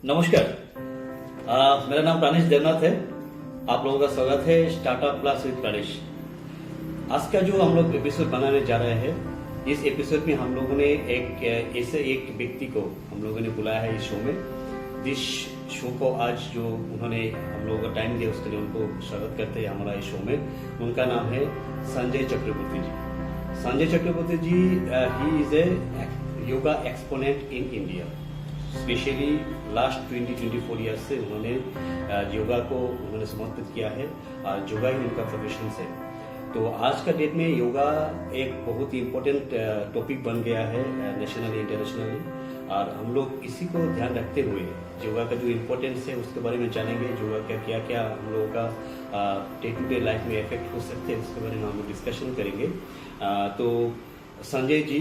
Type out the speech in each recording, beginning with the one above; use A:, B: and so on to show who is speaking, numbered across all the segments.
A: नमस्कार। मेरा नाम प्राणेश देवनाथ है। आप लोगों का स्वागत है स्टार्टअप प्लस विद प्राणेश। आज का जो हम लोग एपिसोड बनाने जा रहे हैं, इस एपिसोड में हम लोगों ने एक व्यक्ति को हम लोगों ने बुलाया है इस शो में। जिस शो को आज जो उन्होंने हम लोगों को टाइम दिया उसके लिए उनको स्वागत करते हैं हमारा इस शो में। उनका नाम है Sanjay Chakravarti ji. Sanjay Chakravarti ji he is a yoga exponent in India. Specially last 20-24 years से उन्होंने योगा को उन्होंने समर्पित किया है और योगा ही उनका प्रोफेशन है। तो आज का डेट में योगा एक बहुत ही इम्पोर्टेंट टॉपिक बन गया है नेशनली इंटरनेशनली, और हम लोग इसी को ध्यान रखते हुए योगा का जो इम्पोर्टेंस है उसके बारे में जानेंगे। योगा का क्या क्या हम लोगों का डे टू डे लाइफ में इफेक्ट हो सकते हैं उसके बारे में हम लोग डिस्कशन करेंगे। तो संजय जी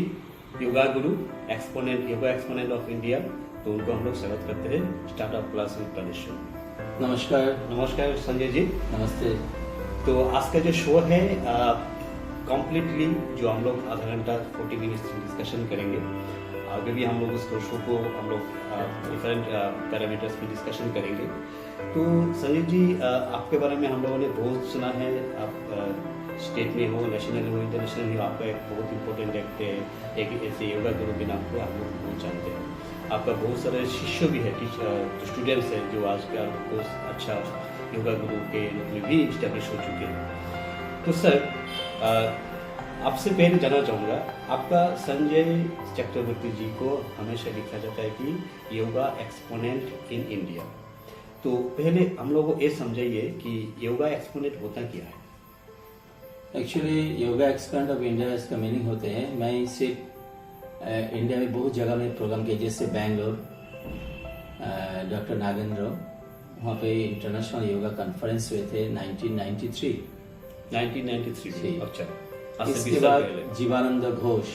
A: योगा गुरु योगा एक्सपोनेंट ऑफ इंडिया, तो उनको हम लोग स्वागत करते हैं स्टार्टअप प्लस विद प्राणेश। नमस्कार संजय जी।
B: नमस्ते।
A: तो आज का जो शो है कम्प्लीटली जो हम लोग आधा घंटा 40 मिनट्स डिस्कशन करेंगे। आगे भी हम लोग उस शो को हम लोग डिफरेंट पैरामीटर्स पे डिस्कशन करेंगे। तो संजय जी आपके बारे में हम लोगों ने बहुत सुना है। आप स्टेट में हो, नेशनल हो, इंटरनेशनल हो, आपका एक बहुत इंपॉर्टेंट एक ऐसे योगा गुरु के नाम पे आप लोग बहुत जानते हैं। आपका बहुत सारे शिष्य भी है, स्टूडेंट्स हैं जो आज का बहुत अच्छा योगा गुरु के रूप में भी स्टैब्लिश हो चुके हैं। तो सर आपसे पहले जानना चाहूँगा, आपका संजय चक्रवर्ती जी को हमेशा लिखा जाता है कि योगा एक्सपोनेंट इन इंडिया। तो पहले हम लोगों को ये समझाइए कि योगा एक्सपोनेंट होता क्या है।
B: Actually yoga exponent of India इसका मीनिंग होते हैं, मैं इसे इंडिया में बहुत जगह में प्रोग्राम किया, जैसे बैंगलोर डॉक्टर नागेंद्र, वहाँ पे इंटरनेशनल योगा कॉन्फ्रेंस हुए थे 1993।
A: अच्छा।
B: इसके बाद Jivanand Ghosh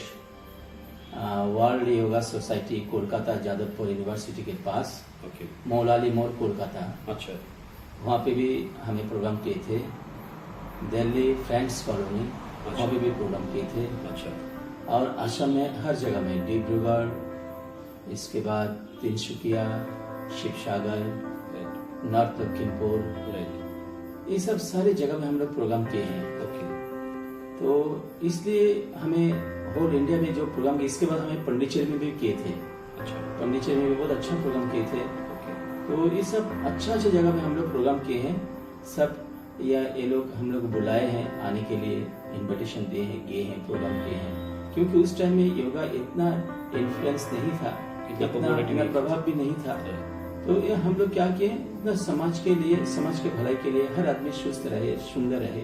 B: world yoga society Kolkata Jadavpur university के पास, मौलाली मोड़ कोलकाता।
A: अच्छा।
B: वहाँ पे भी हमें प्रोग्राम किए थे। दिल्ली फ्रेंड्स कॉलोनी, वहाँ पे भी प्रोग्राम किए थे।
A: अच्छा।
B: और असम में हर जगह में, डिब्रूगढ़, इसके बाद तिनसुकिया, शिवसागर, नॉर्थ लखीमपुर, ये सब सारी जगह में हम लोग प्रोग्राम किए हैं। तो इसलिए हमें होल इंडिया में जो प्रोग्राम किए, इसके बाद हमें पांडिचेरी में भी किए थे।
A: अच्छा।
B: पांडिचेरी में भी बहुत अच्छा प्रोग्राम किए थे। तो ये सब अच्छा जगह में हम लोग प्रोग्राम किए हैं। सब या ये लोग हम लोग बुलाए हैं आने के लिए, इनविटेशन दिए हैं, गए हैं, प्रोग्राम किए हैं। क्योंकि उस टाइम में योगा इतना इन्फ्लुएंस नहीं था, इतना प्रभाव भी नहीं था। तो ये हम लोग क्या किए, इतना समाज के लिए, समाज के भलाई के लिए, हर आदमी सुस्त रहे, सुंदर रहे,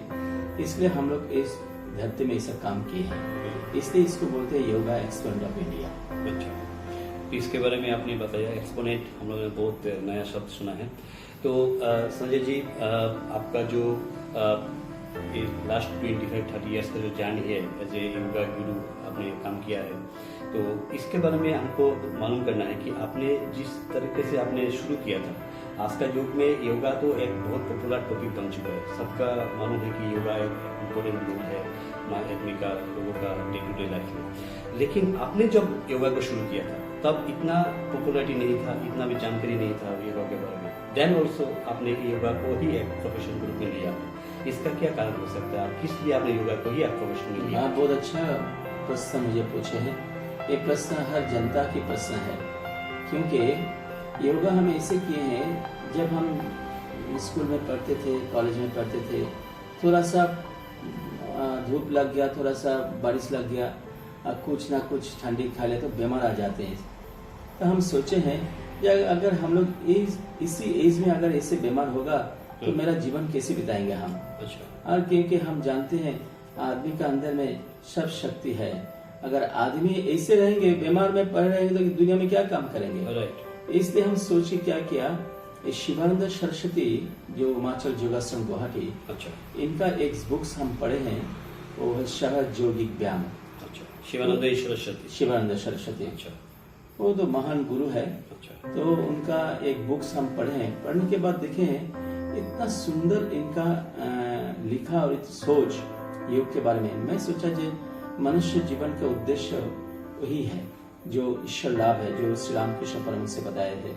B: इसलिए हम लोग इस धरती में ये सब काम किए हैं। इसलिए इसको बोलते हैं योगा एक्सपोनेंट ऑफ इंडिया।
A: अच्छा। इसके बारे में आपने बताया एक्सपोनेंट, हम लोगों ने बहुत नया शब्द सुना है। तो संजय जी आपका जो लास्ट 25-30 ईयर्स का जो जर्नी है एज ए योगा गुरु आपने काम किया है, तो इसके बारे में हमको मालूम करना है कि आपने जिस तरीके से आपने शुरू किया था, आज का युग में योगा तो एक बहुत पॉपुलर टॉपिक बन चुका है। सबका मालूम है कि योगा एक इम्पोर्टेंट रोल है आदमी का, लोगों का डे टू डे लाइफ में। लेकिन आपने जब योगा को शुरू किया था तब इतना पॉपुलरिटी नहीं था, इतना भी जानकारी नहीं था योगा के बारे में। देन ऑल्सो आपने योगा को ही एक प्रोफेशन के रूप में लिया। इसका क्या कारण हो सकता है, किस लिए आपने योगा को ही एक प्रोफेशन में लिया?
B: बहुत अच्छा प्रश्न मुझे पूछे हैं। ये प्रश्न हर जनता की प्रश्न है, क्योंकि योगा हम ऐसे किए हैं, जब हम स्कूल में पढ़ते थे, कॉलेज में पढ़ते थे, थोड़ा सा धूप लग गया, थोड़ा सा बारिश लग गया, कुछ ना कुछ ठंडी खा ले तो बीमार आ जाते हैं। तो हम सोचे हैं कि अगर हम लोग इसी एज में अगर ऐसे बीमार होगा तो मेरा जीवन कैसे बिताएंगे हम।
A: अच्छा।
B: और क्योंकि हम जानते हैं आदमी का अंदर में सब शक्ति है, अगर आदमी ऐसे रहेंगे, बीमार में पड़ रहेंगे, तो दुनिया में क्या काम करेंगे।
A: राइट।
B: इसलिए हम सोचे क्या किया, शिवानंद सरस्वती जो हिमाचल योगासन गुवाहाटी,
A: अच्छा,
B: इनका एक बुक्स हम पढ़े हैं, वो है सहज योगिक व्यायाम।
A: अच्छा। शिवानंद सरस्वती।
B: अच्छा। वो तो महान गुरु है।
A: अच्छा।
B: तो उनका एक बुक्स हम पढ़े हैं, पढ़ने के बाद देखे हैं इतना सुंदर इनका लिखा और सोच योग के बारे में। मैं सोचा जो मनुष्य जीवन का उद्देश्य वही है, जो ईश्वर लाभ है, जो श्री रामकृष्ण परमहंस से बताए थे।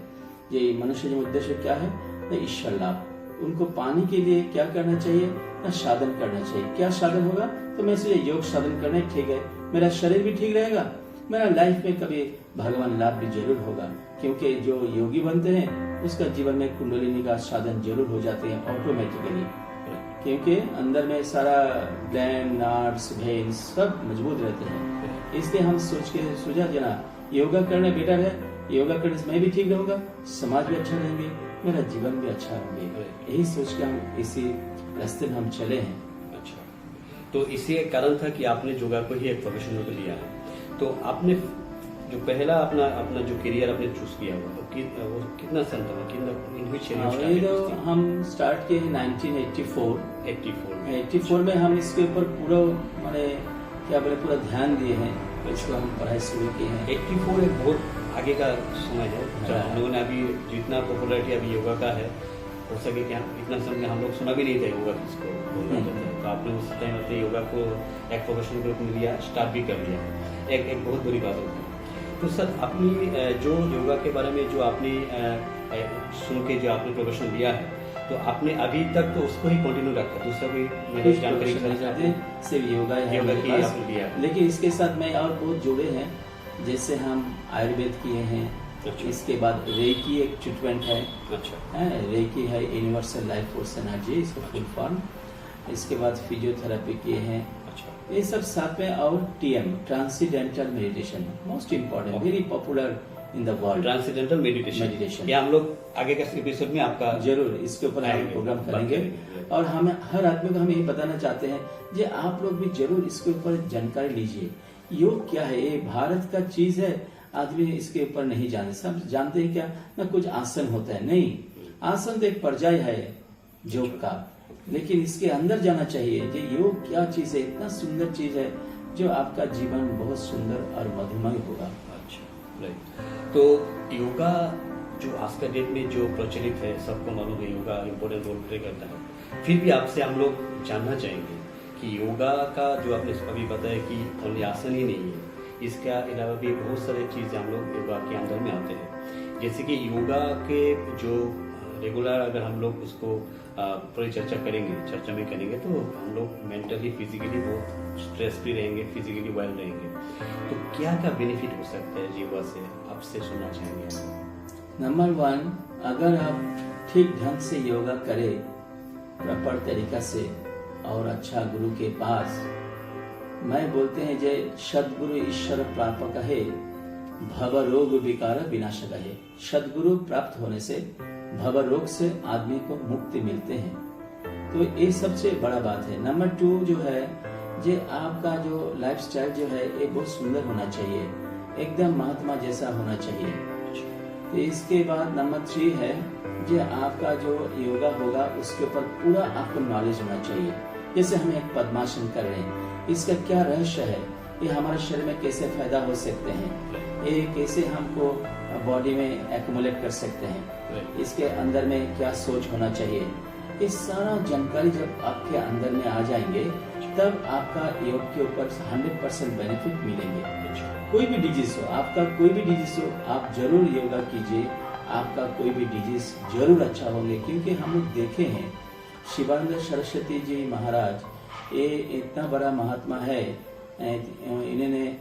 B: ये मनुष्य जीवन उद्देश्य क्या है? न ईश्वर लाभ। उनको पाने के लिए क्या करना चाहिए? न साधन करना चाहिए। क्या साधन होगा? तो मैं इसलिए योग साधन करना ठीक है, मेरा शरीर भी ठीक रहेगा, मेरा लाइफ में कभी भगवान लाभ भी जरूर होगा। क्योंकि जो योगी बनते हैं उसका जीवन में कुंडलिनी का साधन जरूर हो जाते हैं ऑटोमेटिकली, क्योंकि अंदर में सारा ब्रेन, नर्व्स, वेन सब मजबूत रहते हैं। इसलिए हम सोच के सोचा जना योगा करना बेटर है, योगा करने से मैं भी ठीक रहूंगा, समाज भी अच्छा रहेंगे, मेरा जीवन भी अच्छा होंगे। यही सोच के हम इसी रास्ते में हम चले हैं।
A: अच्छा, तो इसी एक कारण था कि आपने योगा को ही एक प्रोफेशन में लिया है। तो आपने जो पहला अपना जो करियर आपने चूज किया हुआ वो कितना सन था, कितना
B: हम स्टार्ट किए 1984 में हम इसके ऊपर पूरा माने क्या बोले पूरा ध्यान दिए हैं, इसको हम पढ़ाई शुरू किए हैं।
A: 84 एक बहुत आगे का समय है जब हम लोगों ने अभी जितना पॉपुलरिटी अभी योगा का है, हो सके क्या इतना समय हम लोग सुना भी नहीं था योगा किसको बोलना चाहते हैं। तो आपने उस टाइम अपने योगा को एक प्रोफेशनल के रूप में लिया, स्टार्ट भी कर लिया, एक बहुत बड़ी बात होती है। तो सर अपनी जो योगा के बारे में जो आपने सुन के जो आपने प्रोफेशन लिया है, तो आपने अभी तक तो उसको ही कंटिन्यू रखा, दूसरा कोई मेरे जानकारी
B: सिर्फ योगा
A: की आपने लिया।
B: लेकिन इसके साथ में और बहुत जुड़े हैं, जैसे हम आयुर्वेद किए हैं।
A: अच्छा। इसके
B: इसके बाद रेकी एक ट्रीटमेंट है।
A: अच्छा।
B: रेकी है यूनिवर्सल लाइफ फोर्स एनर्जी, इसका फुल फॉर्म। इसके बाद फिजियोथेरेपी किए हैं।
A: अच्छा।
B: ये सब साथ में, और TM transcendental meditation most important, very popular in the world.
A: Transcendental meditation या हम लोग आगे के एपिसोड में आपका
B: जरूर इसके ऊपर हम प्रोग्राम करेंगे। और हम हर आदमी को हम ये बताना चाहते हैं कि आप लोग भी जरूर इसके ऊपर जानकारी लीजिए। योग क्या है? ये भारत का चीज है, आदमी इसके ऊपर नहीं जानते। सब जानते हैं क्या ना कुछ आसन होता है, नहीं, आसन तो एक पर्याय है योग का, लेकिन इसके अंदर जाना चाहिए कि योग क्या चीज है। इतना सुंदर चीज है जो आपका जीवन बहुत सुंदर और मधुमय होगा।
A: अच्छा, राइट। तो योगा जो आज का डेट में जो प्रचलित है, सबको मालूम है योगा इम्पोर्टेंट रोल प्ले करता है, फिर भी आपसे हम लोग जानना चाहेंगे कि योगा का जो आपने अभी बताया कि ओनली आसन ही नहीं है, इसके अलावा भी बहुत सारे चीज़ हम लोग योगा के अंदर में आते हैं। जैसे कि योगा के जो रेगुलर अगर हम लोग उसको पूरी चर्चा में करेंगे तो हम लोग मेंटली फिजिकली बहुत स्ट्रेस फ्री रहेंगे, फिजिकली वेल रहेंगे। तो क्या क्या बेनिफिट हो सकता है योगा से, आपसे सुनना चाहेंगे।
B: नंबर 1, अगर आप ठीक ढंग से योगा करें प्रॉपर तरीका से और अच्छा गुरु के पास, मैं बोलते हैं जय सदगुरु ईश्वर प्रापक है, भव रोग विकार विनाशक है। सदगुरु प्राप्त होने से भव रोग से आदमी को मुक्ति मिलते हैं। तो ये सबसे बड़ा बात है। नंबर 2 जो है, जे आपका जो लाइफस्टाइल जो है ये बहुत सुंदर होना चाहिए, एकदम महात्मा जैसा होना चाहिए। तो इसके बाद नंबर 3 है, जे आपका जो योगा होगा उसके ऊपर पूरा आपको नॉलेज होना चाहिए। जैसे हम एक पद्मासन कर रहे हैं, इसका क्या रहस्य है, ये हमारे शरीर में कैसे फायदा हो सकते हैं, ये कैसे हमको बॉडी में एक्युमुलेट कर सकते हैं, इसके अंदर में क्या सोच होना चाहिए, ये सारा जानकारी जब आपके अंदर में आ जाएंगे तब आपका योग के ऊपर 100% बेनिफिट मिलेंगे। कोई भी डिजीज हो, आपका कोई भी डिजीज हो, आप जरूर योगा कीजिए, आपका कोई भी डिजीज जरूर अच्छा होंगे। क्योंकि हम लोग देखे हैं शिवानंद सरस्वती जी महाराज, ये इतना बड़ा महात्मा है, इन्होंने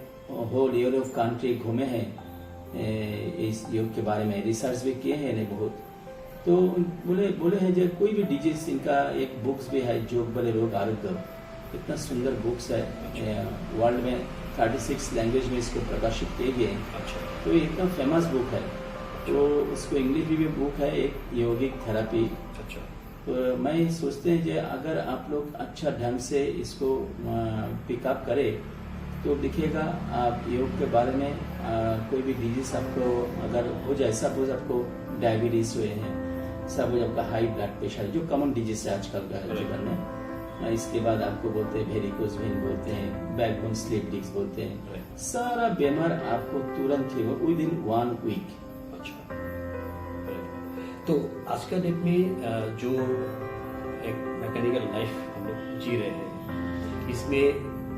B: होल यूरोप कंट्री घूमे हैं, इस योग के बारे में रिसर्च भी किए हैं इन्हें बहुत। तो बोले हैं जो कोई भी डिजीज, इनका एक बुक्स भी है योग बले रोग आरोग्य, इतना सुंदर बुक्स है, वर्ल्ड में 36 लैंग्वेज में इसको प्रकाशित किए गए हैं।
A: अच्छा।
B: तो ये इतना फेमस बुक है, तो उसको इंग्लिश में भी बुक है, एक योगिक थेरेपी।
A: अच्छा।
B: तो मैं सोचते हैं कि अगर आप लोग अच्छा ढंग से इसको पिकअप करें तो दिखेगा आप योग के बारे में कोई भी डिजीज आपको अगर हो जाए, सपोज आपको डायबिटीज हुए हैं, सपोज आपका हाई ब्लड प्रेशर, जो कॉमन डिजीज है आजकल का जीवन में, इसके बाद आपको बोलते हैं वेरिकोज वेन बोलते हैं, बैकबोन स्लिप डिस्क बोलते हैं, सारा बीमार आपको तुरंत ही विद इन 1 वीक।
A: अच्छा। तो आज का डेट में जो एक मैकेनिकल लाइफ हम लोग जी रहे हैं, इसमें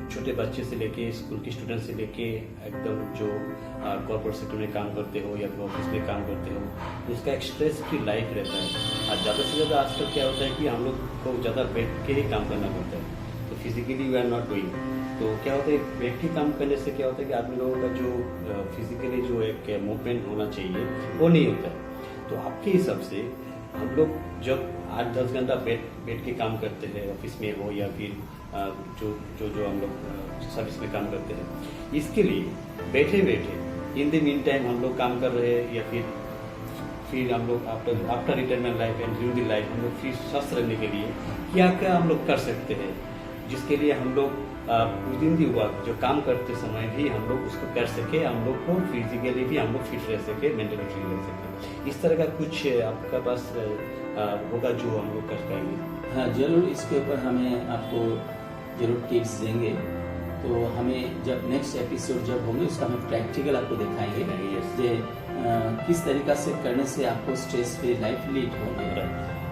A: छोटे बच्चे से लेके स्कूल के स्टूडेंट से लेके एकदम जो कॉर्पोरेट सेक्टर में काम करते हो या फिर ऑफिस में काम करते हो, उसका एक स्ट्रेस फ्री लाइफ रहता है। और ज़्यादा से ज़्यादा आजकल क्या होता है कि हम लोग को ज़्यादा बैठ के ही काम करना पड़ता है, तो physically we are not doing. तो क्या होता है, बैठ के काम करने से क्या होता है कि आदमी लोगों का जो फिजिकली जो एक मूवमेंट होना चाहिए वो नहीं होता है। तो आपके हिसाब से हम लोग जब 8-10 घंटा बैठ के काम करते हैं, ऑफिस में हो या फिर जो जो जो हम लोग सर्विस में काम करते हैं, इसके लिए बैठे बैठे इन द मीन टाइम हम लोग काम कर रहे हैं या फिर हम लोग after retirement life and during the life हम लोग फिर स्वस्थ रहने के लिए क्या क्या हम लोग कर सकते हैं, जिसके लिए हम लोग विद इन दी वर्क जो काम करते समय भी हम लोग उसको कर सके, हम लोग को फिजिकली भी हम लोग फिट रह सके, मेंटली फिट रह सके। इस तरह का कुछ आपका पास होगा जो हम लोग कर पाएंगे?
B: हाँ जरूर, इसके ऊपर हमें आपको जरूर टिप्स देंगे। तो हमें जब नेक्स्ट एपिसोड जब होंगे उसका हम प्रैक्टिकल आपको दिखाएंगे कि किस तरीका से करने से आपको स्ट्रेस फ्री लाइफ लीड होंगे।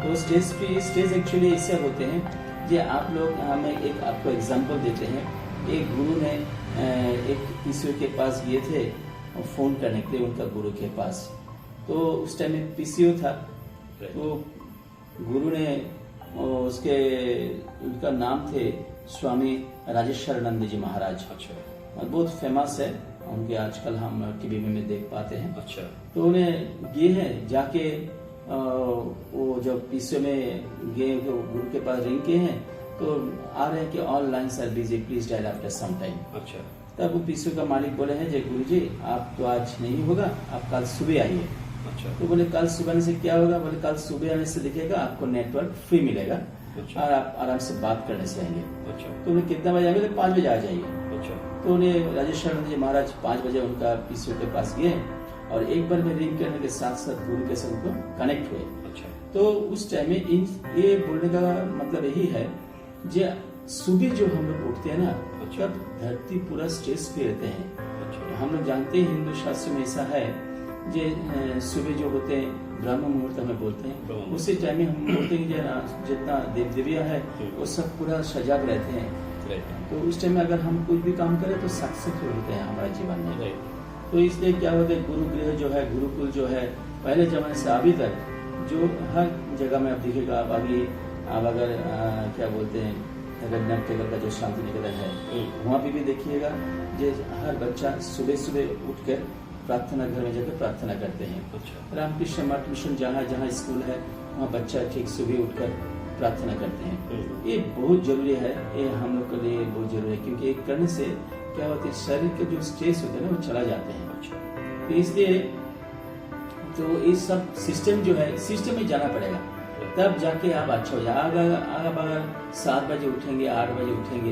B: तो स्ट्रेस एक्चुअली इससे होते हैं जे आप लोग हमें एक आपको एग्जांपल देते हैं। एक गुरु ने एक पीसीओ के पास गए थे फोन करने के लिए उनका गुरु के पास। तो उस टाइम में पीसीओ था, तो गुरु ने उनका नाम थे स्वामी राजेश्वरानंद जी महाराज।
A: अच्छा,
B: बहुत फेमस है, उनके आजकल हम टीवी में देख पाते हैं।
A: अच्छा,
B: तो उन्हें ये है जाके वो जब पीसीओ में गए तो गुरु के पास रिंग के हैं तो आ रहे हैं कि all lines are busy, please dial after some time.
A: अच्छा,
B: तब वो पीसीओ का मालिक बोले हैं, जय गुरु जी आप तो आज नहीं होगा, आप कल सुबह आइए।
A: अच्छा,
B: तो बोले कल सुबह आने से क्या होगा? बोले कल सुबह आने से दिखेगा आपको नेटवर्क फ्री मिलेगा।
A: अच्छा,
B: और आप आराम से बात करने से आएंगे।
A: अच्छा,
B: तो उन्हें कितना बजे आएंगे? 5 बजे आ जाइए।
A: अच्छा,
B: तो उन्हें राजेश्वरानंद जी महाराज 5 बजे उनका पीसीओ के पास गए और एक बार में रिंग करने के साथ साथ गुरु के साथ उनको कनेक्ट हुए।
A: अच्छा,
B: तो उस टाइम में ये बोलने का मतलब यही है जो सुबह जो हम लोग उठते हैं ना,
A: अच्छा,
B: तब धरती पूरा स्ट्रेस पे रहते हैं।
A: अच्छा,
B: हम लोग जानते हैं हिंदू शास्त्र में ऐसा है जे सुबह जो होते हैं ब्रह्म मुहूर्त हमें बोलते हैं, उसी टाइम में हम बोलते हैं कि जितना देव देविया है वो सब पूरा सजाग रहते हैं। तो उस टाइम में अगर हम कुछ भी काम करें तो सक्सेसफुल होते हैं हमारे जीवन में। तो इसलिए क्या होता है, गुरु गृह जो है, गुरुकुल जो है, पहले जमाने से अभी तक जो हर जगह में आप दिखेगा। आप अगर क्या बोलते हैं रघुनाथ टेगर का जो शांति निकेतन है वहाँ पे भी देखिएगा, जो हर बच्चा सुबह सुबह उठकर प्रार्थना घर में जाकर प्रार्थना करते हैं।
A: अच्छा,
B: रामकृष्ण मठ मिशन जहाँ जहाँ स्कूल है वहाँ बच्चा ठीक सुबह उठकर प्रार्थना करते हैं। ये बहुत जरूरी है, ये हम लोग के लिए बहुत जरूरी है, क्योंकि ये करने से क्या होता है शरीर के जो स्ट्रेस होते हैं ना वो चला जाते हैं। तो इसलिए तो ये सब सिस्टम जो है, सिस्टम में जाना पड़ेगा, तब जाके आप अच्छा हो जाए। अगर 7 बजे उठेंगे, 8 बजे उठेंगे,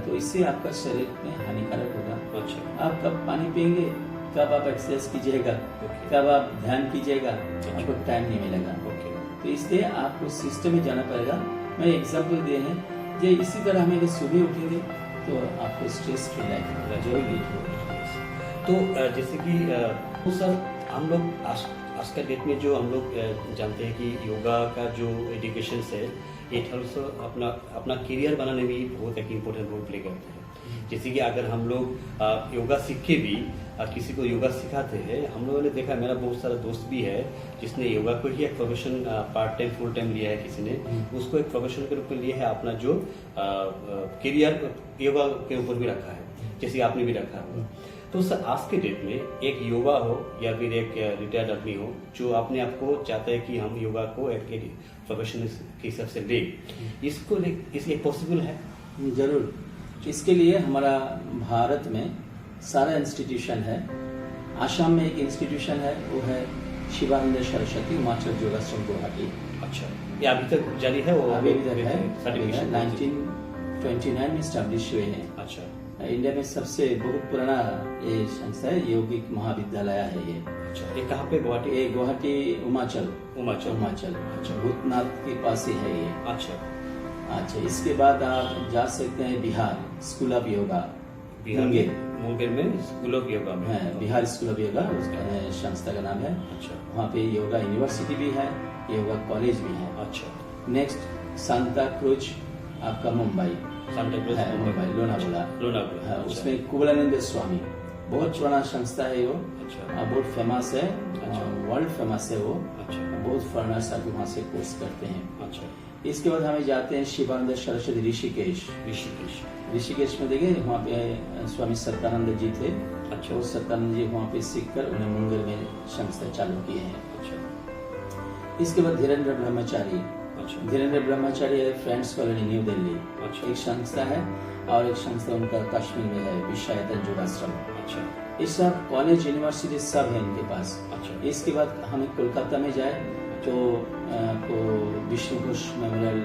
B: तो इससे आपका शरीर में हानिकारक होगा।
A: अच्छा,
B: आप कब पानी पिएंगे, कब आप एक्सरसाइज कीजिएगा, कब आप ध्यान कीजिएगा, आपको टाइम नहीं मिलेगा। तो इसलिए आपको सिस्टम में जाना पड़ेगा। मैं एग्जाम्पल दिए हैं, जो इसी तरह हमें सुबह उठेंगे तो आपको स्ट्रेस फ्री लाइफ जरूर लीड होगा।
A: तो जैसे कि तो सर हम लोग आज का डेट में जो हम लोग जानते हैं कि योगा का जो एजुकेशन है इट ऑल्सो अपना करियर बनाने में भी बहुत एक इम्पोर्टेंट रोल प्ले करते हैं। जैसे कि अगर हम लोग योगा सीख के भी किसी को योगा सिखाते हैं, हम लोगों ने देखा, मेरा बहुत सारा दोस्त भी है जिसने योगा को ही एक profession part time full time लिया है, किसी ने उसको एक प्रोफेशन के रूप में लिया है, अपना जो करियर योगा के ऊपर भी रखा है, जैसे आपने भी रखा है। तो सर आज के डेट में एक युवा हो या फिर एक रिटायर्ड आदमी हो जो अपने आप को चाहता है कि हम योगा को एक प्रोफेशन के हिसाब से ले, इसको इसलिए पॉसिबल है?
B: जरूर। इसके लिए हमारा भारत में सारा इंस्टीट्यूशन है। आसाम में एक इंस्टीट्यूशन है, वो है शिवानंद सरस्वती हिमाचल योगाश्रम गुवाहाटी।
A: अच्छा, ये अभी तक जारी है? वो
B: अभी तक है, 1929 में स्टैब्लिश हुए हैं।
A: अच्छा,
B: इंडिया में सबसे बहुत पुराना ये संस्था है, यौगिक महाविद्यालय है ये।
A: अच्छा, ये कहाँ पे? गुवाहाटी?
B: ये गुवाहाटी उमाचल।
A: अच्छा,
B: भूतनाथ के पास ही है ये। अच्छा, इसके बाद आप जा सकते हैं बिहार स्कूल ऑफ योगा,
A: मुंगेर में स्कूल ऑफ योगा में
B: है, बिहार स्कूल ऑफ योगा उसका संस्था का नाम है।
A: अच्छा,
B: वहाँ पे योगा यूनिवर्सिटी भी है, योगा कॉलेज भी है।
A: अच्छा,
B: नेक्स्ट सांता क्रूज आपका मुंबई।
A: सांता क्रूज
B: है मुंबई, लोनावाला।
A: लोनावला।
B: हाँ,
A: अच्छा।
B: उसमें कुबलानंद स्वामी बहुत पुराना संस्था है वो।
A: अच्छा।
B: बहुत फेमस है,
A: अच्छा।
B: वर्ल्ड फेमस है वो।
A: अच्छा।
B: बहुत फॉरेनर्स आके वहाँ से कोर्स करते हैं।
A: अच्छा।
B: इसके बाद हमें जाते हैं शिवानंद सरस्वती ऋषिकेश। ऋषिकेश में देखे वहाँ पे स्वामी सत्यानंद जी थे।
A: अच्छा।
B: और सत्यानंद जी वहाँ पे सीख कर उन्हें मुंगेर में संस्था चालू किए हैं।
A: अच्छा।
B: इसके बाद धीरेन्द्र ब्रह्मचारी।
A: अच्छा।
B: धीरेन्द्र ब्रह्मचारी है फ्रेंड्स कॉलोनी न्यू दिल्ली।
A: अच्छा।
B: एक संस्था है और एक संस्था उनका कश्मीर में है विश्वायतन योगाश्रम।
A: अच्छा।
B: ये सब कॉलेज यूनिवर्सिटी सब है इनके पास।
A: अच्छा।
B: इसके बाद हमें कोलकाता में जाए तो आपको विष्णु घोष मेमोरियल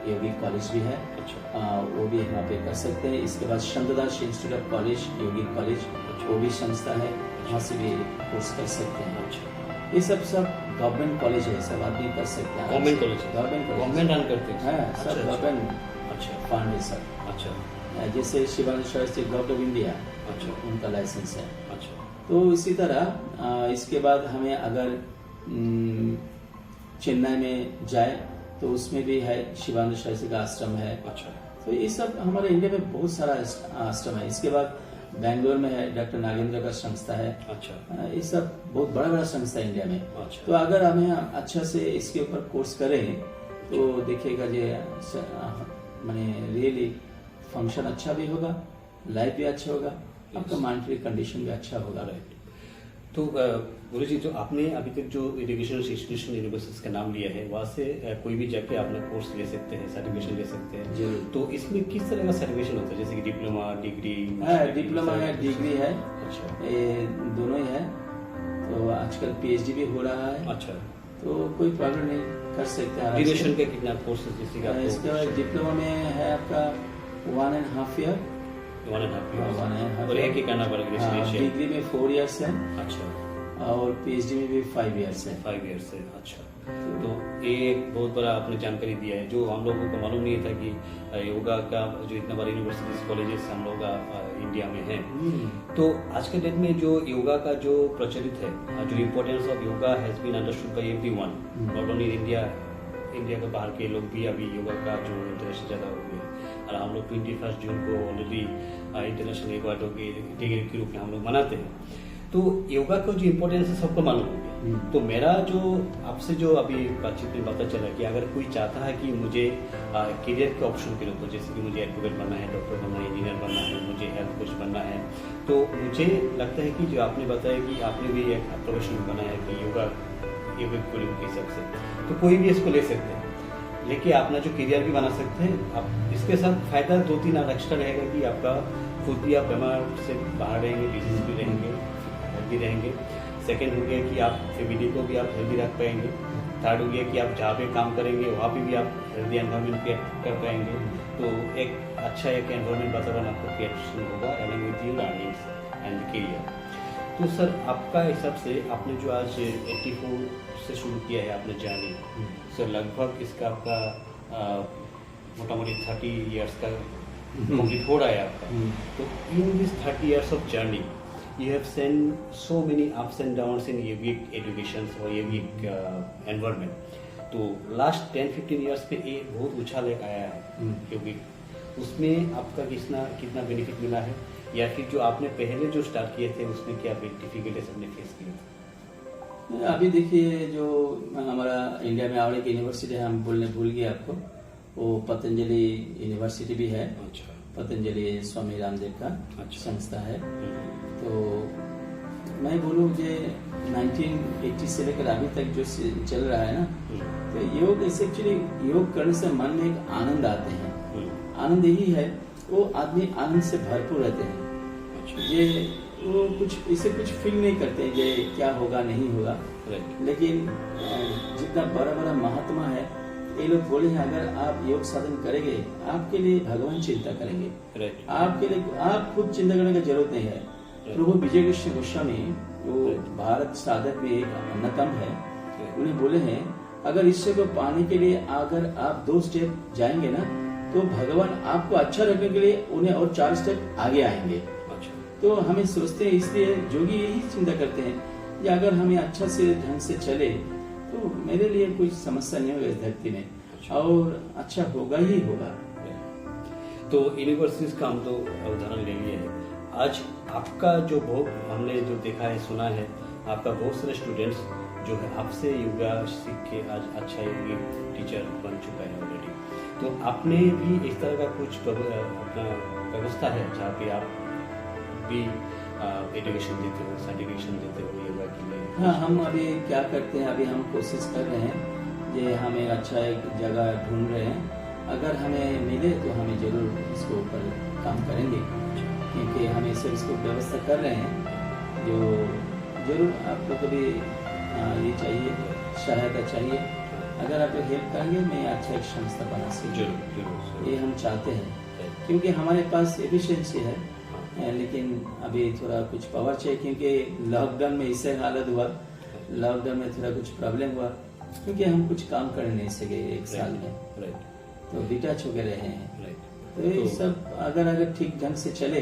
B: योगिक कॉलेज भी है।
A: अच्छा।
B: वो भी यहाँ पे कर सकते हैं। इसके बाद Santdas institute of college yogic college, वो भी संस्था है, वहाँ से भी कोर्स कर सकते हैं।
A: अच्छा।
B: ये सब गवर्नमेंट कॉलेज है, सब आदमी कर सकते हैं।
A: गवर्नमेंट कॉलेज है? गवर्नमेंट रन करते हैं?
B: हाँ,
A: अच्छा,
B: सब
A: अच्छा।
B: गवर्नमेंट
A: अच्छा।
B: फंड है सब।
A: अच्छा।
B: जैसे Shivanand Shastri government of India,
A: अच्छा।
B: उनका लाइसेंस है।
A: अच्छा।
B: तो इसी तरह इसके बाद हमें अगर चेन्नई में जाए तो उसमें भी है शिवानंद शास्त्री का आश्रम है।
A: अच्छा।
B: तो ये सब हमारे इंडिया में बहुत सारा आश्रम है। इसके बाद बेंगलोर में है डॉक्टर नागेंद्र का संस्था है।
A: अच्छा।
B: ये सब बहुत बड़ा बड़ा संस्था है इंडिया में।
A: अच्छा।
B: तो अगर हमें अच्छा से इसके ऊपर कोर्स करें तो देखिएगा जे माने रियली फंक्शन अच्छा भी होगा, लाइफ भी अच्छा होगा, आपका माइंडली कंडीशन भी अच्छा होगा।
A: राइट। तो गुरु जी, जो आपने अभी तक जो एजुकेशनल इंस्टीट्यूशन यूनिवर्सिटीज का नाम लिया है, वहाँ से कोई भी जाके अपना कोर्स ले सकते हैं, सर्टिफिकेशन ले सकते हैं।
B: जरूर।
A: तो इसमें किस तरह का सर्टिफिकेशन होता है, जैसे कि डिप्लोमा, डिग्री?
B: डिप्लोमा है, डिग्री है।
A: अच्छा।
B: ये दोनों ही है। तो आजकल पीएचडी भी हो रहा है।
A: अच्छा।
B: तो कोई प्रॉब्लम नहीं, कर सकते हैं।
A: ड्यूरेशन का कितना कोर्स है, जैसे कि आपको?
B: इसके बाद डिप्लोमा में है आपका 1.5 ईयर।
A: 1.5 years।
B: 1.5
A: और एक ही करना पड़ेगा रेसिडेंशियल?
B: डिग्री में 4 इयर्स है।
A: अच्छा।
B: और पीएचडी में भी 5 इयर्स है।
A: 5 years है। अच्छा। तो ये एक बहुत बड़ा आपने जानकारी दिया है, जो हम लोगों को मालूम नहीं था कि योगा का जो इतना बड़ा यूनिवर्सिटीज कॉलेजेस हम लोग इंडिया में है। तो आज के डेट में जो योगा का जो प्रचलित है, जो importance of yoga has been understood by everyone, not only India के बाहर के लोग भी अभी योगा का जो इंटरेस्ट ज़्यादा हो गया। और हम लोग 21 जून को ऑलरेडी इंटरनेशनल योगा डे के रूप में हम लोग मनाते हैं। तो योगा का जो इम्पोर्टेंस है सबको मालूम हो गया। तो मेरा जो आपसे जो अभी बातचीत में पता चला कि अगर कोई चाहता है कि मुझे करियर के ऑप्शन के रूप में, जैसे कि मुझे एडवोकेट बनना है, डॉक्टर बनना है, इंजीनियर बनना है, मुझे हेल्थ कोच बनना है, तो मुझे लगता है कि जो आपने बताया कि आपने भी एक प्रोफेशन बनाया है कि योगा के हिसाब से, तो कोई भी इसको ले सकते हैं, लेके अपना जो करियर भी बना सकते हैं। आप इसके साथ फायदा 2-3 और एक्स्ट्रा रहेगा कि आपका खुद भी आप बीमार से बाहर रहेंगे, डिजीज भी रहेंगे, हेल्दी रहेंगे। सेकेंड हो गया कि आप फैमिली को भी आप हेल्दी रख पाएंगे। थर्ड हो गया कि आप जहाँ पे काम करेंगे वहाँ पे भी आप हेल्दी एनवायरमेंट क्रिएट कर पाएंगे। तो एक अच्छा एक एनवायरमेंट वातावरण आपको क्रिएशन होगा along with your earnings and career. तो सर, आपका हिसाब से आपने जो आज 84 से शुरू किया है आपने जर्नी, सर लगभग इसका आपका मोटा मोटी 30 ईयर्स का कंप्लीट हो रहा है आपका। तो in this 30 years of journey you have seen so many ups and downs in yogic education or yogic environment. तो लास्ट 10-15 ईयर्स पे ये बहुत उछाल एक आया है योगिक, उसमें आपका कितना बेनिफिट मिला है, या फिर जो आपने पहले जो स्टार्ट किए थे उसमें क्या डिफिकल्टीज आपने फेस किए थे?
B: अभी देखिए, जो हमारा इंडिया में और एक यूनिवर्सिटी है, हम बोलने भूल गए आपको, वो पतंजलि यूनिवर्सिटी भी है।
A: अच्छा।
B: पतंजलि स्वामी रामदेव का
A: अच्छा।
B: संस्था है। तो मैं बोलूँ कि 1980 से लेकर अभी तक जो चल रहा है ना, तो योग ऐसे एक्चुअली योग करने से मन में एक आनंद आते हैं। आनंद यही है, वो आदमी आनंद से भरपूर रहते हैं। ये वो कुछ इसे कुछ फील नहीं करते ये क्या होगा नहीं होगा। लेकिन जितना बड़ा बड़ा महात्मा है, ये लोग बोले हैं अगर आप योग साधन करेंगे आपके लिए भगवान चिंता करेंगे। आपके लिए आप खुद चिंता करने की जरूरत नहीं है। प्रभु विजय कृष्ण गोस्वामी, वो भारत साधक में एक अन्यतम है, उन्हें बोले हैं अगर ईश्वर को पाने के लिए अगर आप 2 स्टेप जाएंगे ना, तो भगवान आपको अच्छा रखने के लिए उन्हें और 4 स्टेप आगे आएंगे। तो हमें सोचते हैं, इसलिए जोगी यही चिंता करते हैं कि अगर हमें अच्छा से ढंग से चले तो मेरे लिए कोई समस्या नहीं होगा इस धरती में, और अच्छा होगा ही होगा।
A: तो यूनिवर्सिटीज का हम तो उदाहरण ले लिए है। आज आपका जो बहुत हमने जो देखा है सुना है, आपका बहुत सारे स्टूडेंट्स जो है आपसे योगा सीख के आज अच्छा योगी टीचर बन चुका है ऑलरेडी। तो आपने भी इस तरह का कुछ अपना व्यवस्था है जहाँ पे आप भी एजुकेशन देते हो, सर्टिफिकेशन देते हो योगा के लिए?
B: हाँ, हम अभी क्या करते हैं, अभी हम कोशिश कर रहे हैं कि हमें अच्छा एक जगह ढूंढ रहे हैं। अगर हमें मिले तो हमें जरूर इसको ऊपर काम करेंगे, क्योंकि हम इसे इसको व्यवस्था कर रहे हैं। जो जरूर आप लोग को भी ये चाहिए, सहायता चाहिए। अगर आप लोग हेल्प करेंगे मैं अच्छा एक संस्था बना सकूँ, ये हम चाहते हैं। क्योंकि हमारे पास एफिशिएंसी है, लेकिन अभी थोड़ा कुछ पावर चाहिए, क्योंकि लॉकडाउन में इससे हालत हुआ, लॉकडाउन में थोड़ा कुछ प्रॉब्लम हुआ, क्योंकि हम कुछ काम कर नहीं सके एक साल में, तो डिटैच हो गए रहे हैं। तो ये सब अगर ठीक ढंग से चले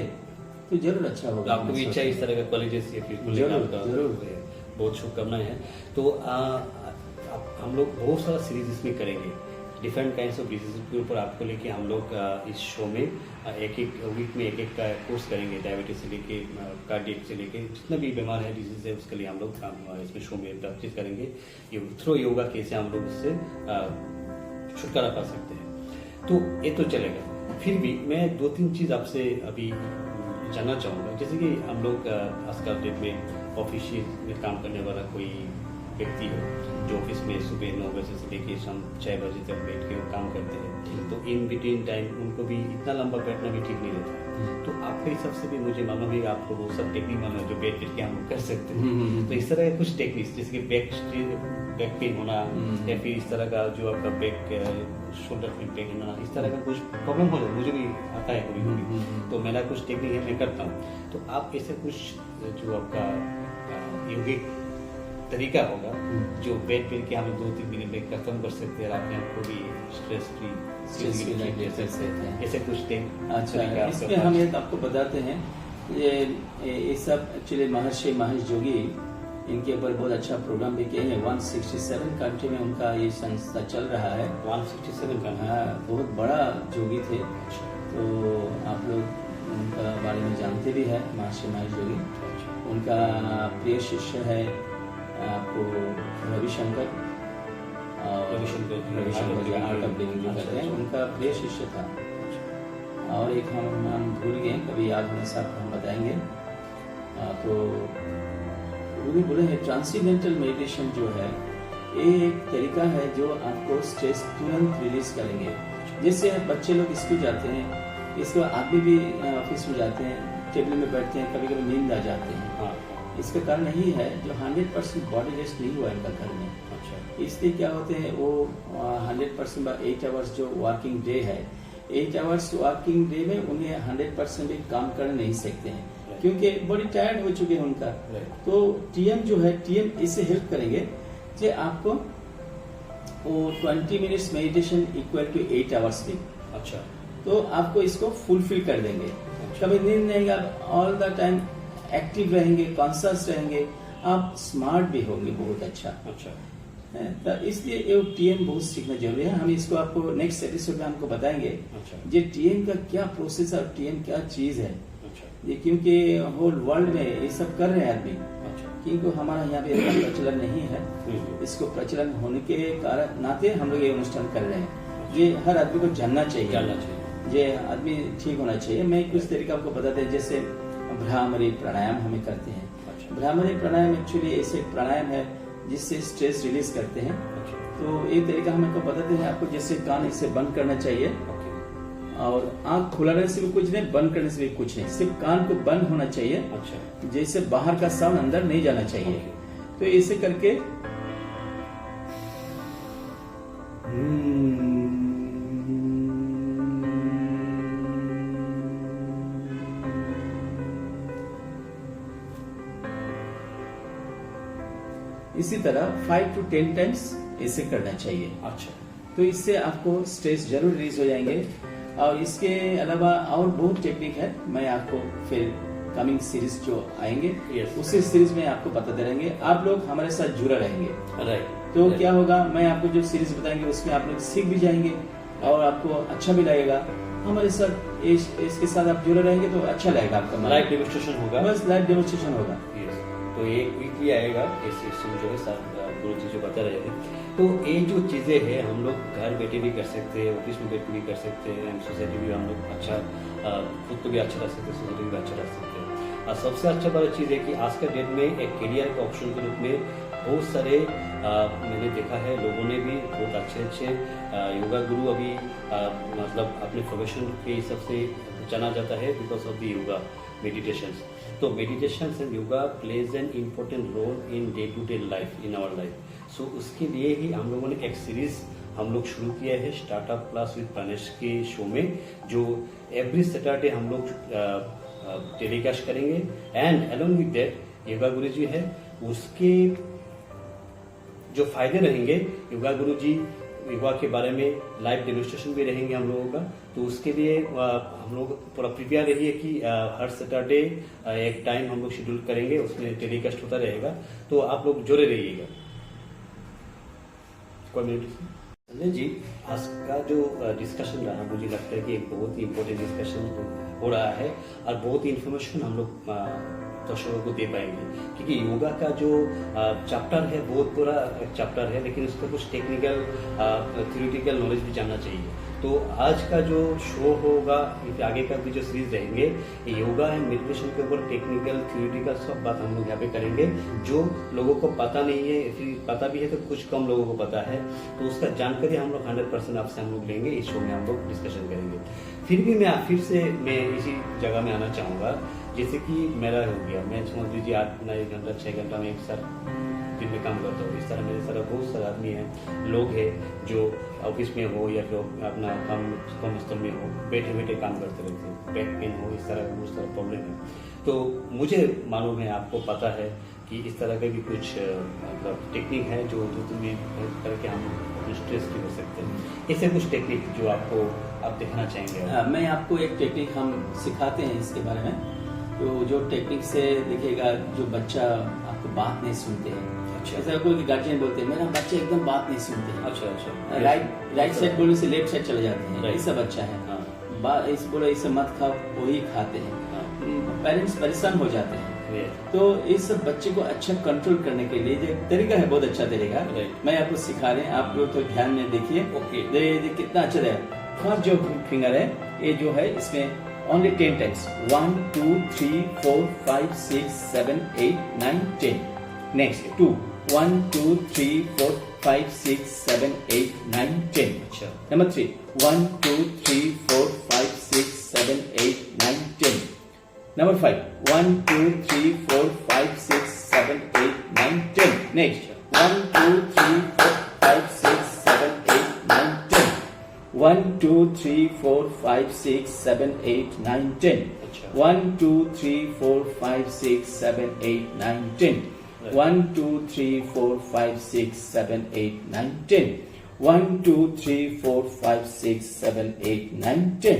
B: तो जरूर अच्छा होगा।
A: आपको भी इच्छा इस तरह का कॉलेजेस या फिर जरूर बहुत शुभकामनाएं हैं। तो हम लोग बहुत सारा सीरीज इसमें करेंगे, डिफरेंट काइंड्स ऑफ डिजीज के ऊपर आपको लेके हम लोग इस शो में एक वीक में एक का कोर्स करेंगे। डायबिटीज से लेके कार्डियक से लेके जितना भी बीमार है डिजीज है उसके लिए हम लोग इसमें शो में प्रैक्टिस करेंगे। थ्रू योगा कैसे हम लोग इससे छुटकारा पा सकते हैं, तो ये तो चलेगा। फिर भी मैं 2-3 चीज आपसे अभी जानना चाहूँगा। जैसे कि हम लोग आज का डेट में ऑफिस में काम करने वाला कोई व्यक्ति हो जो ऑफिस में सुबह 9 बजे से लेके शाम 6 बजे तक बैठ के काम करते हैं, तो इन बिटवीन टाइम उनको भी इतना लंबा बैठना भी ठीक नहीं रहता। तो आपके हिसाब से भी मुझे मालूम है आपको वो सब टेक्निक मालूम है जो बैठ के हम लोग कर सकते हैं। तो इस तरह के कुछ टेक्निक्स जैसे कि बैक पेन होना या फिर इस तरह का जो आपका बैक शोल्डर में पेन होना, इस तरह का कुछ प्रॉब्लम हो जाए, मुझे भी आता है कभी कभी, तो मेरा कुछ टेक्निक है मैं करता हूँ। तो आप ऐसे कुछ जो आपका योगिक तरीका होगा जो बैठ पेन के हम 2-3 मिनट में खत्म कर सकते हैं, अपने आप को भी स्ट्रेस फ्री ऐसे कुछ
B: अच्छा, इसमें हम एक आपको बताते हैं। ये सब एक्चुअली महर्षि महेश जोगी, इनके ऊपर बहुत अच्छा प्रोग्राम भी किए हैं। 167 कंट्री में उनका ये संस्था चल रहा है।
A: 167 का?
B: हाँ, बहुत बड़ा जोगी थे। तो आप लोग उनका बारे में जानते भी है, महर्षि महेश जोगी। उनका प्रिय शिष्य है आपको रविशंकर जो आर्ट ऑफ लिविंग जो कहते हैं, उनका प्रिय शिष्य था। और एक हम भूल गए, कभी याद होने से आपको हम बताएंगे। तो उन्होंने बोले हैं ट्रांसेंडेंटल मेडिटेशन जो है ये एक तरीका है जो आपको स्ट्रेस तुरंत रिलीज करेंगे। जैसे बच्चे लोग स्कूल जाते हैं, इसके बाद आदमी भी ऑफिस में जाते हैं, टेबल में बैठते हैं, कभी कभी नींद आ जाते हैं। इसका कारण यही है जो 100% बॉडी रेस्ट नहीं हुआ इनका घर में। अच्छा, इसलिए क्या होते हैं वो 100% 8 आवर्स जो वर्किंग डे है, 8 आवर्स वर्किंग डे में उन्हें 100% भी काम कर नहीं सकते हैं, क्योंकि बड़ी टायर्ड हो चुके हैं उनका। तो टीएम जो है, टीएम इससे हेल्प करेंगे कि आपको वो 20 minutes meditation equal to 8 hours sleep.
A: अच्छा, तो
B: आपको इसको फुलफिल कर देंगे। कभी नींद नहीं, आप ऑल द टाइम एक्टिव रहेंगे, कॉन्शियस रहेंगे, आप स्मार्ट भी होंगे बहुत अच्छा। तो इसलिए ये टीएम बहुत सीखना जरूरी है। हम इसको आपको नेक्स्ट एपिसोड में हमको बताएंगे। ये टीएम का क्या प्रोसेस है और टीएम क्या चीज है। ये क्योंकि होल वर्ल्ड में ये सब कर रहे हैं आदमी, क्योंकि हमारा यहाँ पे इतना प्रचलन नहीं है। इसको प्रचलन होने के कारण नाते हम लोग ये अनुष्ठान कर रहे हैं। ये हर आदमी को जानना चाहिए, ये आदमी ठीक होना चाहिए। मैं कुछ तरीका आपको बताते हैं, जैसे भ्रामरी प्राणायाम हमें करते हैं। भ्रामरी प्राणायाम एक्चुअली ऐसे प्राणायाम है जिससे स्ट्रेस रिलीज करते हैं। तो एक तरीका हम आपको बताते हैं। आपको जैसे कान इसे बंद करना चाहिए और आंख खुला रहने से भी कुछ नहीं, बंद करने से भी कुछ नहीं, सिर्फ कान को बंद होना चाहिए। अच्छा, जैसे बाहर का साउंड अंदर नहीं जाना चाहिए। तो ऐसे करके इसी तरह 5 to 10 टाइम्स ऐसे करना चाहिए। अच्छा, तो इससे आपको स्ट्रेस जरूर रिलीज हो जाएंगे। और इसके अलावा और बहुत टेक्निक है, मैं आपको फिर कमिंग सीरीज जो आएंगे उसी सीरीज में आपको बताते रहेंगे। आप लोग हमारे साथ जुड़े रहेंगे। तो क्या होगा, मैं आपको जो सीरीज बताएंगे उसमें आप लोग सीख भी जाएंगे और आपको अच्छा भी लगेगा। हमारे साथ इसके साथ आप जुड़े रहेंगे तो अच्छा रहेगा आपका मन।
A: लाइव डेमोन्स्ट्रेशन होगा,
B: बस लाइव डेमोन्स्ट्रेशन होगा।
A: Yes. तो ये वीकली आएगा, इसमें जो है गुरु जी जो बता रहे हैं। तो ये जो चीज़ें हैं हम लोग घर बैठे भी कर सकते हैं, ऑफिस में बैठ के भी कर सकते हैं, सोसाइटी भी हम लोग अच्छा खुद को भी अच्छा रख सकते हैं, सोसाइटी भी अच्छा रख सकते हैं। और सबसे अच्छा बड़ा चीज़ है कि आज के डेट में एक करियर के ऑप्शन के रूप में बहुत सारे मैंने देखा है, लोगों ने भी बहुत अच्छे योगा गुरु अभी मतलब अपने प्रोफेशन के हिसाब से जाना जाता है because of the yoga meditations. तो meditations and yoga plays an important role in day to day life, in our life. So उसके लिए ही हम लोगों ने एक सीरीज हम लोग शुरू किया है स्टार्टअप क्लास विद प्राणेश के शो में, जो एवरी सैटरडे हम लोग टेलीकास्ट करेंगे। And along with that yoga गुरु जी है, उसके जो फायदे रहेंगे, योगा गुरु जी योगा के बारे में लाइव डेमोन्स्ट्रेशन भी रहेंगे हम लोगों का। तो उसके लिए हम लोग पूरा प्रिपेयर रहिए कि हर सैटरडे एक टाइम हम लोग शेड्यूल करेंगे, उसमें टेलीकास्ट होता रहेगा, तो आप लोग जुड़े रहिएगा। संजय जी, आज का जो डिस्कशन रहा मुझे लगता है कि एक बहुत ही इम्पोर्टेंट डिस्कशन हो रहा है और बहुत ही इन्फॉर्मेशन हम लोग दर्शकों को दे पाएंगे, क्योंकि योगा का जो चैप्टर है बहुत पूरा चैप्टर है, लेकिन उसका कुछ टेक्निकल थ्योरेटिकल नॉलेज भी जानना चाहिए। तो आज का जो शो होगा, आगे का भी जो सीरीज रहेंगे, योगा एंड मेडिटेशन के ऊपर टेक्निकल थ्योरेटिकल सब बात हम लोग यहाँ पे करेंगे, जो लोगों को पता नहीं है, फिर पता भी है तो कुछ कम लोगों को पता है, तो उसका जानकारी हम लोग 100% आपसे हम लोग लेंगे, इस शो में हम लोग डिस्कशन करेंगे। फिर भी मैं इसी जगह में आना चाहूँगा, जैसे कि मेरा हो गया, मैं समझ लीजिए 8-9 घंटा 6 घंटा में एक साथ दिन में काम करता हूँ। इस तरह मेरे सारा बहुत सारे आदमी हैं, लोग हैं जो ऑफिस में हो या फिर अपना काम स्थल में हो, बैठे बैठे काम करते रहते हैं, बैक पेन हो, इस तरह बहुत सारा प्रॉब्लम है। तो मुझे मालूम है, आपको पता है कि इस तरह के भी कुछ मतलब टेक्निक है जो तुम्हें करके हम स्ट्रेस भी हो सकते हैं। ऐसे कुछ टेक्निक जो आप दिखाना चाहेंगे?
B: मैं आपको एक टेक्निक हम सिखाते हैं इसके बारे में। तो जो टेक्निक से देखिएगा, जो बच्चा आपको बात नहीं सुनते हैं,
A: अच्छा,
B: जैसे कोई गार्जियन बोलते हैं मेरा बच्चा एकदम बात नहीं सुनते हैं,
A: अच्छा,
B: राइट साइड बोलने से लेफ्ट साइड चले जाते हैं,
A: Right.
B: ऐसा बच्चा है।
A: हाँ।
B: इस बोलो इसे मत खाओ, वही खाते हैं, पेरेंट्स परेशान हो जाते हैं। तो इस सब बच्चे को अच्छा कंट्रोल करने के लिए जो तरीका है, बहुत अच्छा तरीका,
A: Right.
B: मैं आपको सिखा रहे हैं, आप लोग तो ध्यान में देखिए।
A: ओके,
B: कितना अच्छा है। फर्स्ट जो फिंगर है, ये जो है इसमें only 10 times, 1 2 3 4 5 6 7 8 9 10. Next 2 1 2 3 4 5 6 7 8 9 10.
A: अच्छा,
B: Number 3 1 2 3 4 5 6 7 8 9 10. Number 5 1 2 3 4 5 6 7 8 9 10. Next 1 2 3 4 5 6 7 8 9 10. 1 2 3 4 5 6 7 8 9 10.
A: अच्छा,
B: 1 2 3 4 5 6 7 8 9 10. 1 2 3 4 5 6 7 8 9 10. 1 2 3 4 5 6 7 8 9 10.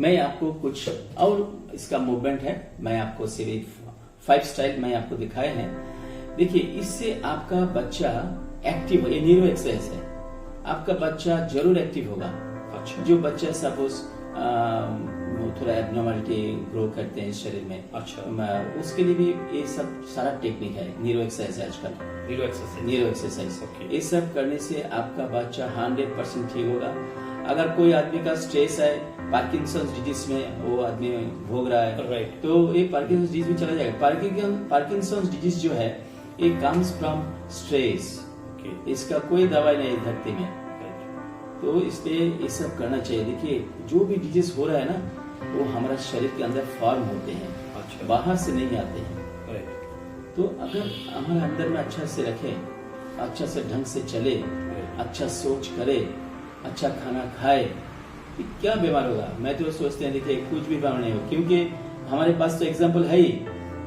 B: मैं आपको कुछ और इसका मूवमेंट है, मैं आपको सिर्फ 5 स्टाइल मैं आपको दिखाए हैं। देखिए, इससे आपका बच्चा एक्टिव, ये न्यूरो एक्सरसाइज है, आपका बच्चा जरूर एक्टिव होगा।
A: अच्छा,
B: जो बच्चा सपोज थोड़ा एबनॉर्मलिटी ग्रो करते हैं शरीर में,
A: अच्छा,
B: उसके लिए भी ये सब सारा टेक्निक है, न्यूरो एक्सरसाइज आजकल,
A: न्यूरो एक्सरसाइज।
B: ओके, ये सब करने से आपका बच्चा 100% ठीक होगा। अगर कोई आदमी का स्ट्रेस है, पार्किंसंस डिजीज में वो आदमी भोग रहा है,
A: राइट,
B: तो ये पार्किंसंस डिजीज भी चला जाएगा। पार्किंसंस डिजीज जो है, ये कम्स फ्रॉम स्ट्रेस, इसका कोई दवाई नहीं है धरती में, तो इसलिए ये सब करना चाहिए। देखिए, जो भी डिजीज हो रहा है ना, वो हमारा शरीर के अंदर फॉर्म होते हैं,
A: अच्छा,
B: बाहर से नहीं आते हैं। तो अगर हमारे अंदर में अच्छा से रखें, अच्छा से ढंग से चले, अच्छा सोच करे, अच्छा खाना खाए, तो क्या बीमार होगा? मैं तो सोचते हैं, देखिए कुछ भी बीमार नहीं हो, क्योंकि हमारे पास तो एग्जाम्पल है ही।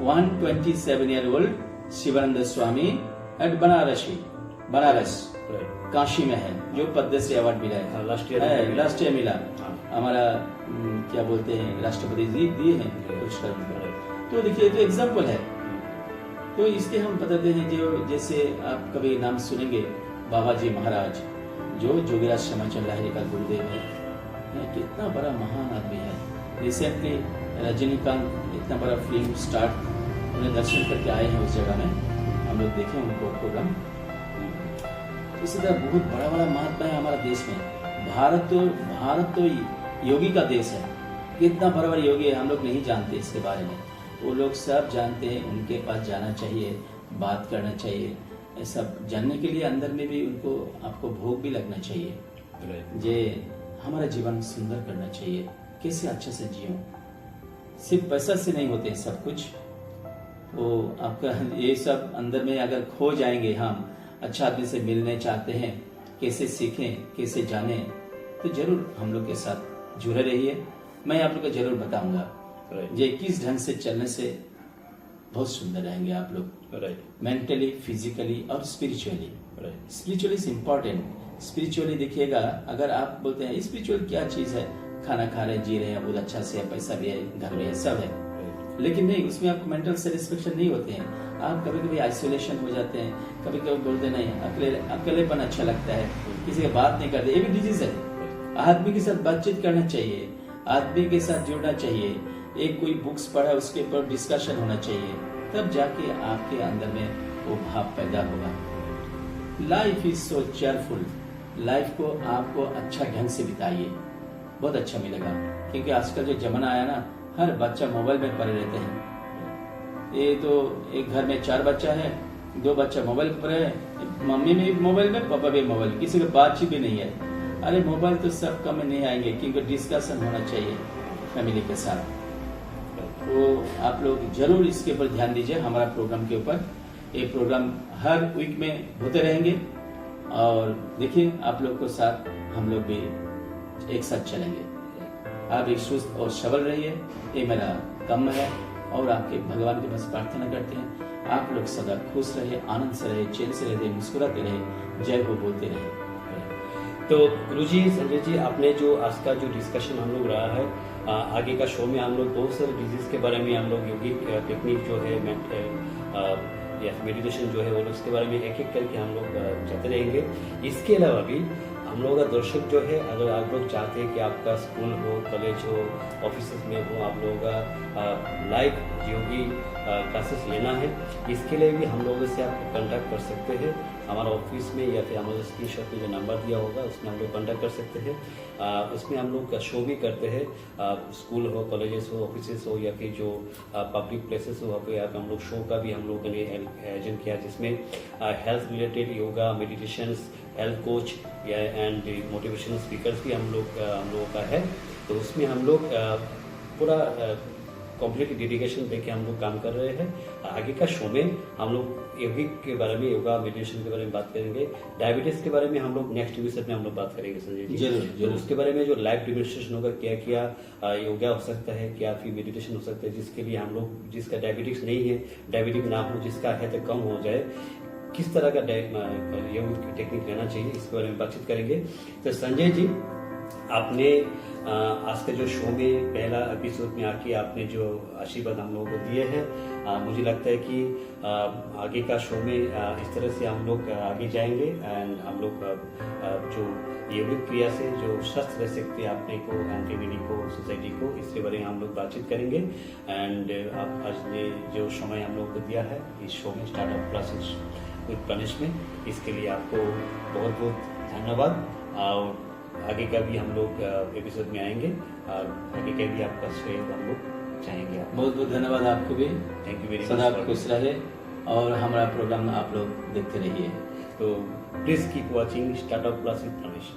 B: 127 ईयर ओल्ड शिवानंद स्वामी एट बनारस काशी में है, जो पद्मश्री अवार्ड मिला है, लास्ट ईयर मिला। हमारा क्या बोलते हैं, राष्ट्रपति जी दिए हैं पुरस्कार। तो देखिए, तो एग्जाम्पल है। तो इसलिए हम बताते हैं, जो जैसे आप कभी नाम सुनेंगे बाबा जी महाराज, जो जोगीराज श्यामाचंद लाहिरी का गुरुदेव है, कितना बड़ा महान आदमी है। रिसेंटली रजनीकांत इतना बड़ा फिल्म स्टार्ट उन्हें दर्शन करके आए हैं उस जगह में, हम लोग देखें उनको प्रोग्राम। इसी तरह बहुत बड़ा बड़ा महात्मा है हमारा देश में। भारत तो योगी का देश है। कितना बड़ा बड़ा योगी है, हम लोग नहीं जानते इसके बारे में। वो लोग सब जानते हैं, उनके पास जाना चाहिए, बात करना चाहिए। ये सब जानने के लिए अंदर में भी उनको आपको भोग भी लगना चाहिए। जे हमारा जीवन सुंदर करना चाहिए, कैसे अच्छे से जियो। सिर्फ पैसा से नहीं होते सब कुछ। वो आपका ये सब अंदर में अगर खो जाएंगे, हम अच्छा आदमी से मिलने चाहते हैं, कैसे सीखें, कैसे जाने, तो जरूर हम लोग के साथ जुड़े रहिए। मैं आप लोग को जरूर बताऊंगा ये किस ढंग से चलने से बहुत सुंदर रहेंगे आप लोग, मेंटली, फिजिकली और spiritually. Spiritually is important. Spiritually देखिएगा, अगर आप बोलते हैं स्पिरिचुअल क्या चीज है, खाना खा रहे, जी रहे हैं, बहुत अच्छा से, पैसा भी है, घर में है, सब है, लेकिन नहीं, उसमें आपको मेंटल सेटिस्फेक्शन नहीं होते हैं। आप कभी कभी आइसोलेशन हो जाते हैं, कभी कभी बोलते नहीं, अकेलेपन अच्छा लगता है, किसी से बात नहीं करते, ये भी डिजीज है। आदमी के साथ बातचीत करना चाहिए, आदमी के साथ जुड़ना चाहिए, एक कोई बुक्स पढ़ा उसके ऊपर डिस्कशन होना चाहिए, तब जाके आपके अंदर में वो भाव पैदा होगा। Life is so cheerful. Life को आपको अच्छा ढंग से बिताइए, बहुत अच्छा मिलेगा। क्योंकि आजकल जो जमाना आया ना, हर बच्चा मोबाइल में पड़े रहते हैं। ये तो एक घर में 4 बच्चा है, 2 बच्चा मोबाइल पर है, मम्मी भी मोबाइल में, पापा भी मोबाइल, किसी को बातचीत भी नहीं है। अरे मोबाइल तो सब कम नहीं आएंगे, क्योंकि डिस्कशन होना चाहिए फैमिली के साथ। तो आप लोग जरूर इसके ऊपर ध्यान दीजिए, हमारा प्रोग्राम के ऊपर। ये प्रोग्राम हर वीक में होते रहेंगे और देखिए आप लोग को साथ हम लोग भी एक साथ चलेंगे। आप एक सुस्त और सबल रहिए, ये मेरा काम है। और आपके भगवान के पास प्रार्थना करते हैं आप लोग सदा खुश रहे, आनंद से रहे, चैन से रहे, मुस्कुराते रहे, जय हो बोलते रहे।
A: तो गुरुजी, संजय जी, आपने जो आज का जो डिस्कशन हम लोग रहा है, आगे का शो में हम लोग बहुत सारे डिजीज के बारे में, हम लोग योगिक टेक्निक जो है, या मेडिटेशन जो है, वो उसके बारे में एक एक करके हम लोग जाते रहेंगे। इसके अलावा भी हम लोग का दर्शक जो है, अगर आप लोग चाहते हैं कि आपका स्कूल हो, कॉलेज हो, ऑफिस में हो, आप लोगों का लाइव योगी क्लासेस लेना है, इसके लिए भी हम लोगों से आप कांटेक्ट कर सकते हैं हमारा ऑफिस में, या फिर हमारे स्क्रीनशॉट में जो नंबर दिया होगा उसमें हम लोग कांटेक्ट कर सकते हैं। उसमें हम लोग शो भी करते हैं, स्कूल हो, कॉलेजेस हो, ऑफिस हो, या फिर जो पब्लिक प्लेसेस हो, वहाँ पे हम लोग शो का भी हम लोगों ने आयोजन किया, जिसमें health related yoga, meditations, health coach या एंड मोटिवेशनल स्पीकर्स भी हम लोगों का है। तो उसमें हम लोग पूरा कंप्लीट डेडिकेशन देके हम लोग काम कर रहे हैं। आगे का शो में हम लोग योगिक के बारे में, योगा मेडिटेशन के बारे में बात करेंगे। डायबिटीज के बारे में हम लोग नेक्स्ट एपिसोड में हम लोग बात करेंगे संजय जी। जरूर। उसके बारे में जो लाइव डेमोन्स्ट्रेशन होगा, क्या क्या योगा हो सकता है, क्या फिर मेडिटेशन हो सकता है, जिसके लिए हम लोग, जिसका डायबिटिक्स नहीं है, डायबिटिक ना हो, जिसका है तो कम हो जाए, किस तरह का योगिक टेक्निक लेना चाहिए, इसके बारे में बातचीत करेंगे। तो संजय जी, आपने आज का जो शो में पहला एपिसोड में आके आपने जो आशीर्वाद हम लोगों को दिए हैं, मुझे लगता है कि आगे का शो में इस तरह से हम लोग आगे जाएंगे। एंड हम लोग जो योगिक क्रिया से जो स्वस्थ रह सकते हैं अपने को, फैमिली को, सोसाइटी को, इसके बारे में हम लोग बातचीत करेंगे। एंड आप आज ने जो समय हम लोग को दिया है इस शो में, स्टार्टअप क्लासेस विद प्रणेश में, इसके लिए आपको बहुत बहुत धन्यवाद। और आगे का भी हम लोग एपिसोड में आएंगे और आगे का भी आपका सहयोग हम लोग चाहेंगे।
B: बहुत बहुत धन्यवाद आपको भी।
A: Thank you very much.
B: सदा खुश रहे और हमारा प्रोग्राम आप लोग देखते रहिए।
A: तो please keep watching startup class with Pranesh.